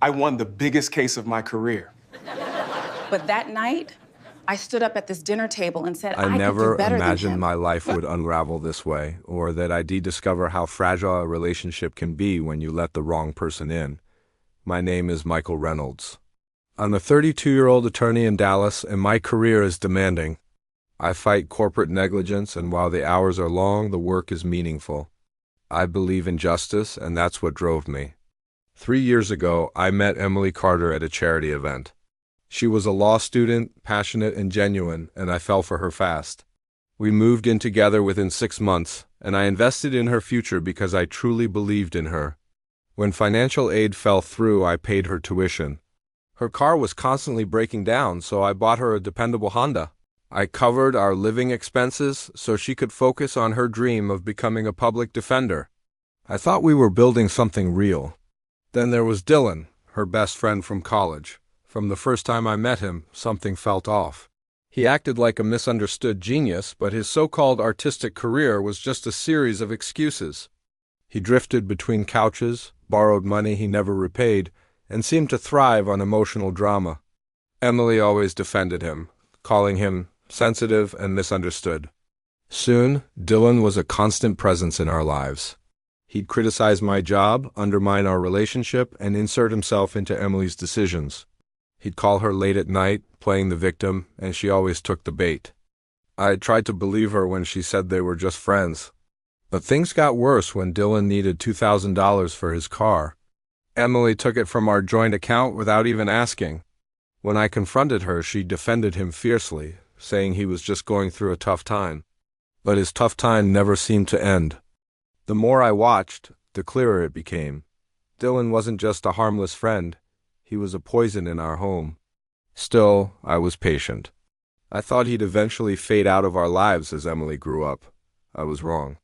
I won the biggest case of my career. But that night, I stood up at this dinner table and said I I could do never better than imagined him. my life would unravel this way, or that I'd discover how fragile a relationship can be when you let the wrong person in. My name is Michael Reynolds. I'm a 32-year-old attorney in Dallas, and my career is demanding. I fight corporate negligence, and while the hours are long, the work is meaningful. I believe in justice, and that's what drove me. 3 years ago, I met Emily Carter at a charity event. She was a law student, passionate and genuine, and I fell for her fast. We moved in together within 6 months, and I invested in her future because I truly believed in her. When financial aid fell through, I paid her tuition. Her car was constantly breaking down, so I bought her a dependable Honda. I covered our living expenses so she could focus on her dream of becoming a public defender. I thought we were building something real. Then there was Dylan, her best friend from college. From the first time I met him, something felt off. He acted like a misunderstood genius, but his so-called artistic career was just a series of excuses. He drifted between couches, borrowed money he never repaid, and seemed to thrive on emotional drama. Emily always defended him, calling him sensitive and misunderstood. Soon, Dylan was a constant presence in our lives. He'd criticize my job, undermine our relationship, and insert himself into Emily's decisions. He'd call her late at night, playing the victim, and she always took the bait. I tried to believe her when she said they were just friends. But things got worse when Dylan needed $2,000 for his car. Emily took it from our joint account without even asking. When I confronted her, she defended him fiercely, saying he was just going through a tough time. But his tough time never seemed to end. The more I watched, the clearer it became. Dylan wasn't just a harmless friend. He was a poison in our home. Still, I was patient. I thought he'd eventually fade out of our lives as Emily grew up. I was wrong.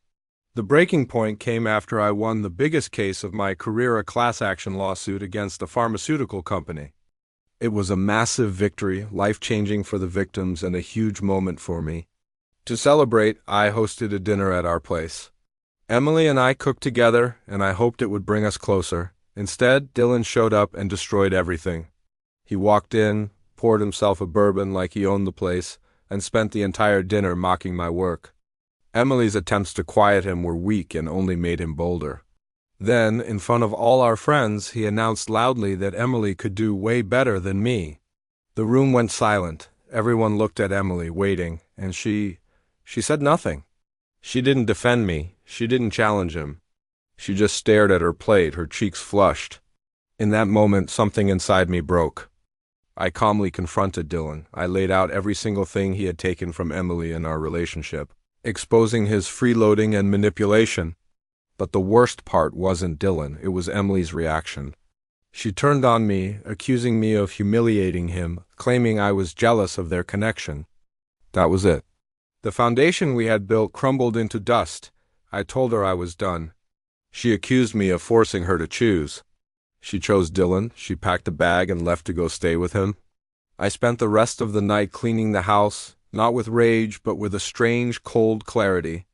The breaking point came after I won the biggest case of my career, a class action lawsuit against a pharmaceutical company. It was a massive victory, life-changing for the victims, and a huge moment for me. To celebrate, I hosted a dinner at our place. Emily and I cooked together, and I hoped it would bring us closer. Instead, Dylan showed up and destroyed everything. He walked in, poured himself a bourbon like he owned the place, and spent the entire dinner mocking my work. Emily's attempts to quiet him were weak and only made him bolder. Then, in front of all our friends, he announced loudly that Emily could do way better than me. The room went silent. Everyone looked at Emily, waiting, and she said nothing. She didn't defend me. She didn't challenge him. She just stared at her plate, her cheeks flushed. In that moment, something inside me broke. I calmly confronted Dylan. I laid out every single thing he had taken from Emily in our relationship, exposing his freeloading and manipulation. But the worst part wasn't Dylan, it was Emily's reaction. She turned on me, accusing me of humiliating him, claiming I was jealous of their connection. That was it. The foundation we had built crumbled into dust. I told her I was done. She accused me of forcing her to choose. She chose Dylan. She packed a bag and left to go stay with him. I spent the rest of the night cleaning the house, not with rage, but with a strange, cold clarity.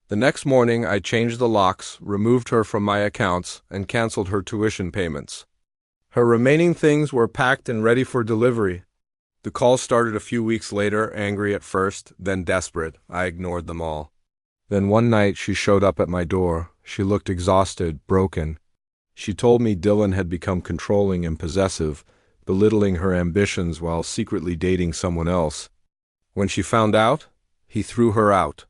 The next morning, I changed the locks, removed her from my accounts, and canceled her tuition payments. Her remaining things were packed and ready for delivery. The calls started a few weeks later, angry at first, then desperate. I ignored them all. Then one night, she showed up at my door. She looked exhausted, broken. She told me Dylan had become controlling and possessive, belittling her ambitions while secretly dating someone else. When she found out, he threw her out.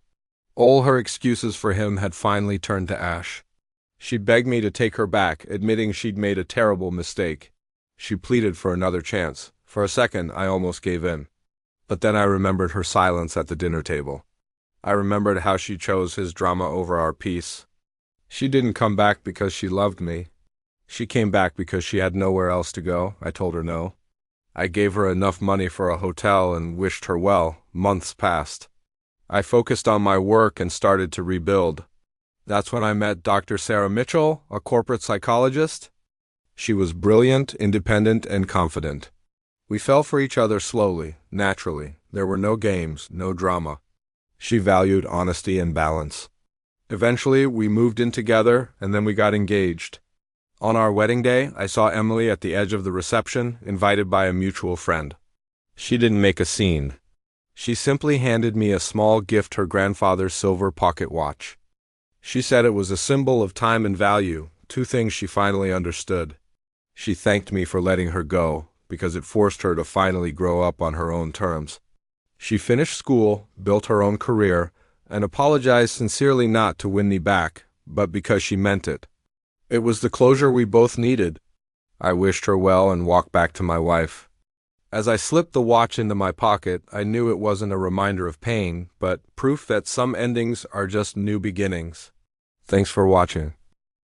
All her excuses for him had finally turned to ash. She begged me to take her back, admitting she'd made a terrible mistake. She pleaded for another chance. For a second, I almost gave in. But then I remembered her silence at the dinner table. I remembered how she chose his drama over our peace. She didn't come back because she loved me. She came back because she had nowhere else to go. I told her no. I gave her enough money for a hotel and wished her well. Months passed. I focused on my work and started to rebuild. That's when I met Dr. Sarah Mitchell, a corporate psychologist. She was brilliant, independent, and confident. We fell for each other slowly, naturally. There were no games, no drama. She valued honesty and balance. Eventually, we moved in together, and then we got engaged. On our wedding day, I saw Emily at the edge of the reception, invited by a mutual friend. She didn't make a scene. She simply handed me a small gift, her grandfather's silver pocket watch. She said it was a symbol of time and value, two things she finally understood. She thanked me for letting her go, because it forced her to finally grow up on her own terms. She finished school, built her own career, and apologized sincerely, not to win me back, but because she meant it. It was the closure we both needed. I wished her well and walked back to my wife. As I slipped the watch into my pocket, I knew it wasn't a reminder of pain, but proof that some endings are just new beginnings. Thanks for watching.